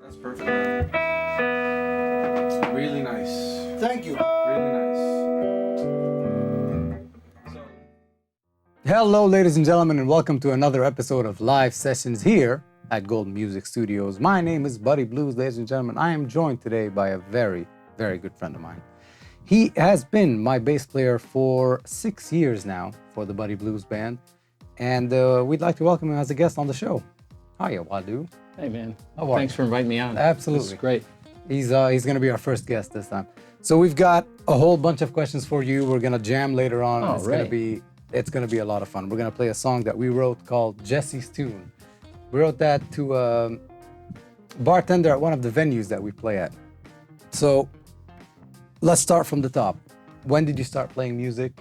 That's perfect, man. Really nice. Thank you. Really nice. Hello, ladies and gentlemen, and welcome to another episode of Live Sessions here at Golden Music Studios. My name is Buddy Blues, ladies and gentlemen. I am joined today by a very, very good friend of mine. He has been my bass player for 6 years now for the Buddy Blues Band, and we'd like to welcome him as a guest on the show. Hiya, Wadu. Hey, man. How are Thanks for inviting me on. Absolutely. This is great. He's going to be our first guest this time. So we've got a whole bunch of questions for you. We're going to jam later on. Oh, It's right. going to be a lot of fun. We're going to play a song that we wrote called Jesse's Tune. We wrote that to a bartender at one of the venues that we play at. So let's start from the top. When did you start playing music?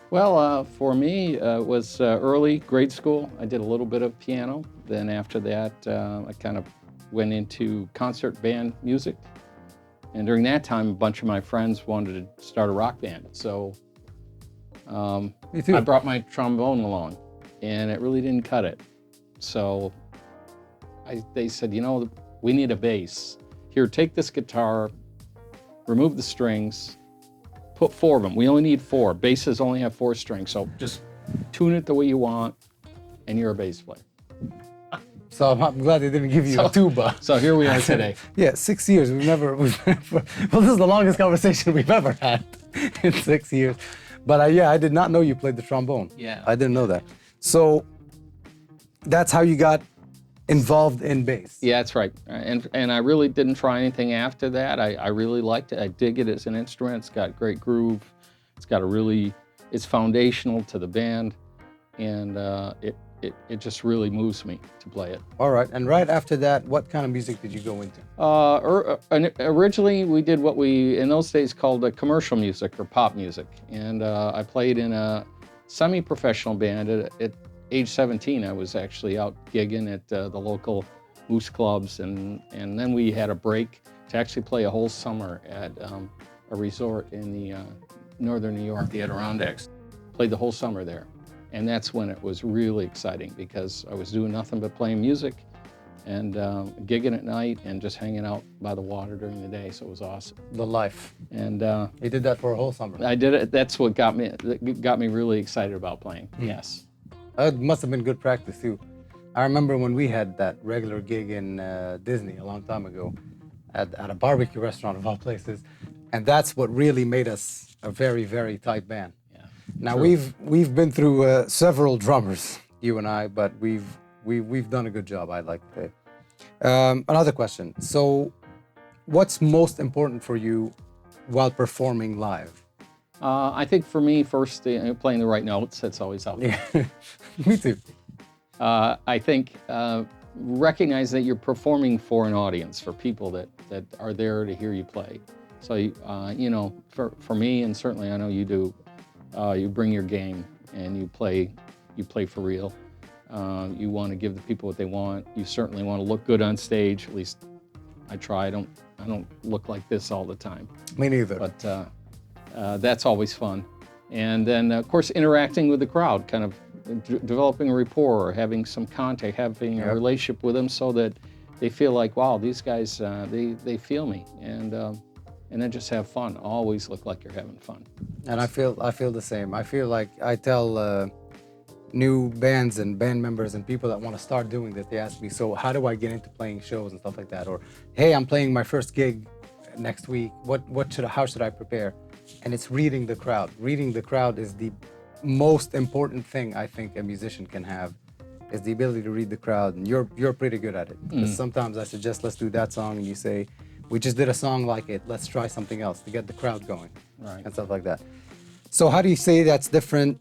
Well, for me, it was early grade school. I did a little bit of piano. Then after that, I kind of went into concert band music. And during that time, a bunch of my friends wanted to start a rock band. So Me too. I brought my trombone along, and it really didn't cut it. So they said, you know, we need a bass. Here, take this guitar, remove the strings, put 4 of them. We only need 4. Basses only have 4 strings, so just tune it the way you want, and you're a bass player. So I'm glad they didn't give you a tuba. So here we are today. Yeah, 6 years. Well, this is the longest conversation we've ever had in 6 years. But I did not know you played the trombone. Yeah. I didn't know that. So that's how you got involved in bass. Yeah, that's right. And I really didn't try anything after that. I really liked it. I dig it as an instrument. It's got great groove. It's got it's foundational to the band, and it just really moves me to play it. All right. And right after that, what kind of music did you go into? Originally, we did what we, in those days, called commercial music or pop music. And I played in a semi-professional band. At age 17, I was actually out gigging at the local moose clubs. And then we had a break to actually play a whole summer at a resort in the northern New York, the Adirondacks. Played the whole summer there. And that's when it was really exciting because I was doing nothing but playing music and gigging at night and just hanging out by the water during the day. So it was awesome. The life. And You did that for a whole summer. I did it. That's what got me really excited about playing. Yes. It must have been good practice too. I remember when we had that regular gig in Disney a long time ago at a barbecue restaurant of all places. And that's what really made us a very, very tight band. Now we've been through several drummers, you and I, but we've done a good job, I'd like to say. Another question. So, what's most important for you while performing live? I think for me, first, playing the right notes. That's always helpful. Yeah, me too. I think recognize that you're performing for an audience, for people that are there to hear you play. So, you know, for me, and certainly I know you do, you bring your game and you play for real. You want to give the people what they want. You certainly want to look good on stage. At least I try. I don't look like this all the time. Me neither. But that's always fun. And then, of course, interacting with the crowd, kind of developing a rapport, or having some contact, having a relationship with them so that they feel like, wow, these guys, they feel me. And then just have fun. Always look like you're having fun. And I feel the same. I feel like I tell new bands and band members and people that want to start doing this, they ask me, so how do I get into playing shows and stuff like that? Or, hey, I'm playing my first gig next week. How should I prepare? And it's reading the crowd. Reading the crowd is the most important thing I think a musician can have, is the ability to read the crowd. And you're pretty good at it. Because sometimes I suggest, let's do that song, and you say, we just did a song like it, let's try something else to get the crowd going, and stuff like that. So how do you say that's different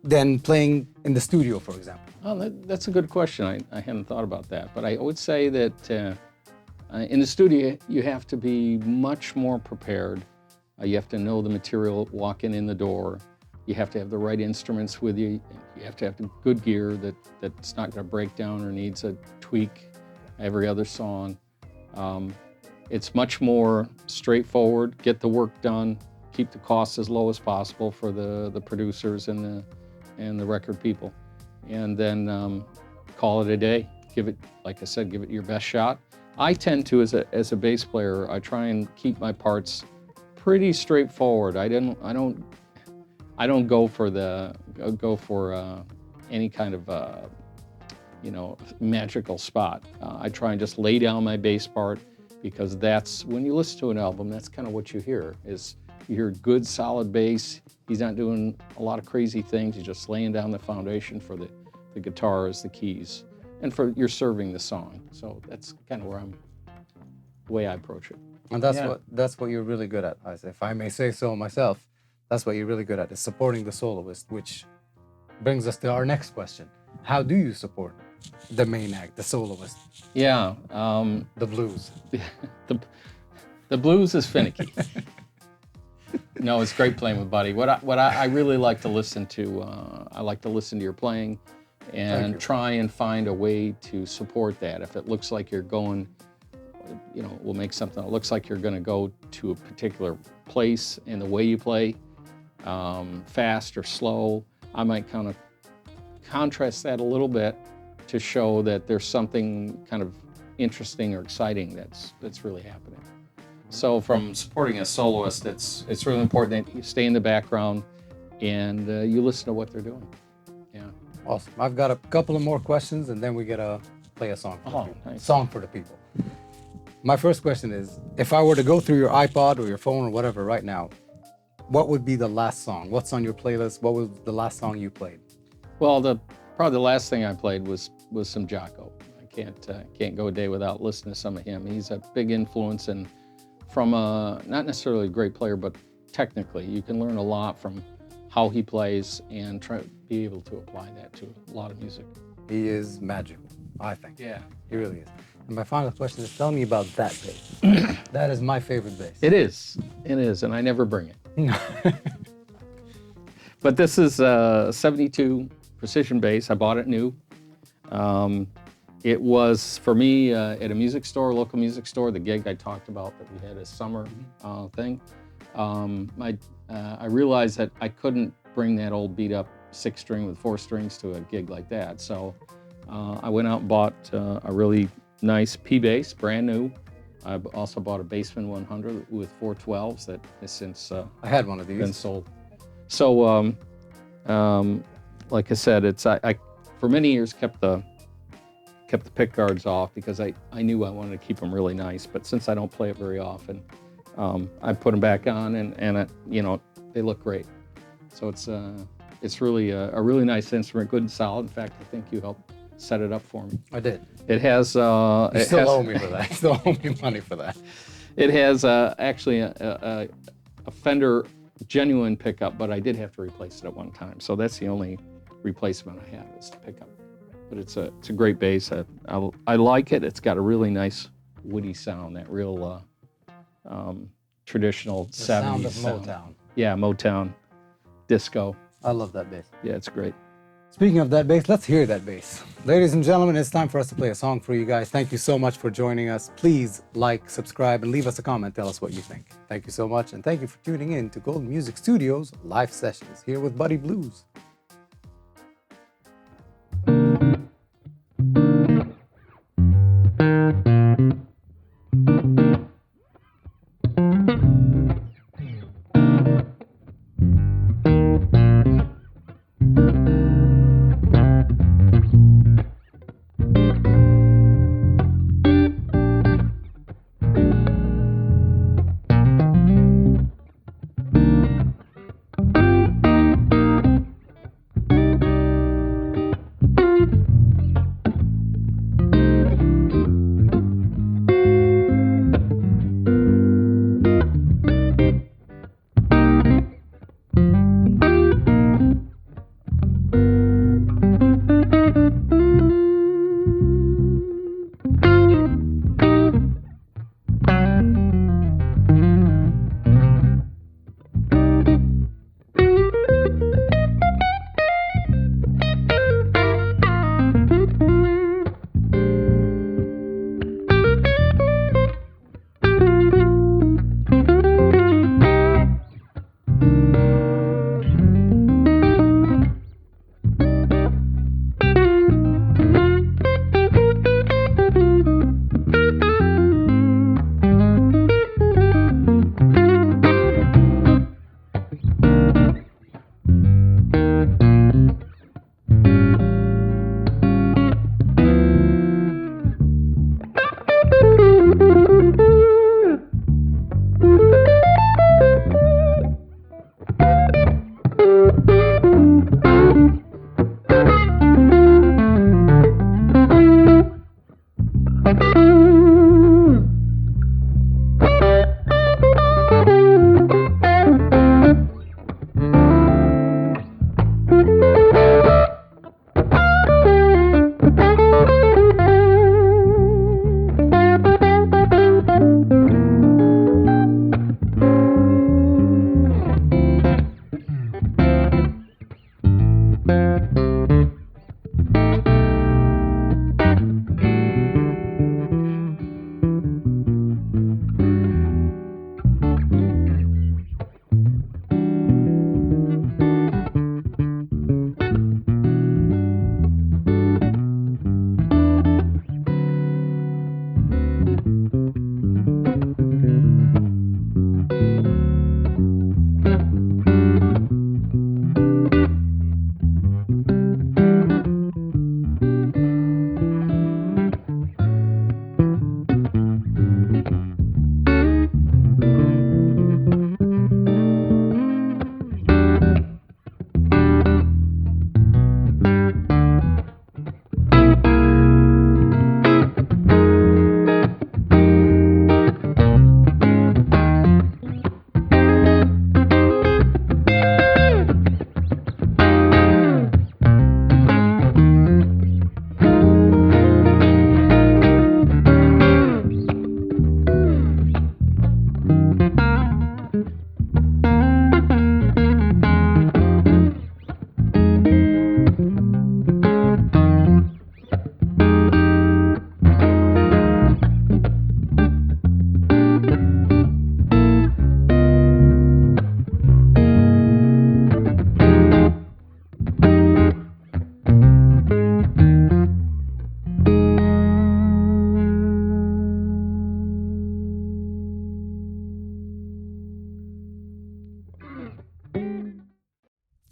than playing in the studio, for example? Oh, that's a good question. I hadn't thought about that. But I would say that in the studio, you have to be much more prepared. You have to know the material walking in the door. You have to have the right instruments with you. You have to have good gear that's not going to break down or needs a tweak every other song. It's much more straightforward, get the work done, keep the costs as low as possible for the producers and the record people, and then call it a day. give it, like I said, give it your best shot. I tend to, as a bass player, I try and keep my parts pretty straightforward. I don't go for any kind of magical spot. I try and just lay down my bass part, because that's when you listen to an album, that's kind of what you hear. Is you hear good solid bass. He's not doing a lot of crazy things. He's just laying down the foundation for the guitars, the keys, and you're serving the song. So that's kind of the way I approach it. And that's what you're really good at, if I may say so myself. That's what you're really good at, is supporting the soloist, which brings us to our next question. How do you support the main act, the soloist? Yeah. The blues. The blues is finicky. No, it's great playing with Buddy. What I really like to listen to, I like to listen to your playing and try and find a way to support that. If it looks like you're going, we'll make something that looks like you're going to go to a particular place in the way you play, fast or slow, I might kind of contrast that a little bit to show that there's something kind of interesting or exciting that's really happening. So from supporting a soloist, it's really important that you stay in the background and you listen to what they're doing. Yeah. Awesome. I've got a couple of more questions, and then we get to play a song for the people. Nice. Song for the people. My first question is, if I were to go through your iPod or your phone or whatever right now, what would be the last song? What's on your playlist? What was the last song you played? Well, probably the last thing I played was some Jaco. I can't go a day without listening to some of him. He's a big influence, and from not necessarily a great player, but technically, you can learn a lot from how he plays and try to be able to apply that to a lot of music. He is magical, I think. Yeah. He really is. And my final question is, tell me about that bass. That is my favorite bass. It is, and I never bring it. But this is a 72 Precision bass. I bought it new. It was, for me, at a music store, local music store, the gig I talked about that we had a summer thing. I realized that I couldn't bring that old beat up 6-string with 4 strings to a gig like that. So I went out and bought a really nice P bass, brand new. I also bought a Bassman 100 with 4 12s that has since I had one of these. been sold. So, like I said, I for many years kept the pick guards off because I knew I wanted to keep them really nice. But since I don't play it very often, I put them back on, and they look great. So it's really a really nice instrument, good and solid. In fact, I think you helped set it up for me. I did. It has. You still owe me for that. You still owe me money for that. It has actually a Fender genuine pickup, but I did have to replace it at one time. So that's the only replacement I have is the pickup. But it's a great bass. I like it. It's got a really nice woody sound, that real traditional 70s sound of Motown. Yeah, Motown, disco. I love that bass. Yeah, it's great. Speaking of that bass, let's hear that bass. Ladies and gentlemen, it's time for us to play a song for you guys. Thank you so much for joining us. Please like, subscribe, and leave us a comment. Tell us what you think. Thank you so much, and thank you for tuning in to Golden Music Studios live sessions here with Buddy Blues.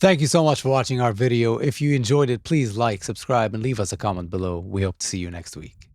Thank you so much for watching our video. If you enjoyed it, please like, subscribe, and leave us a comment below. We hope to see you next week.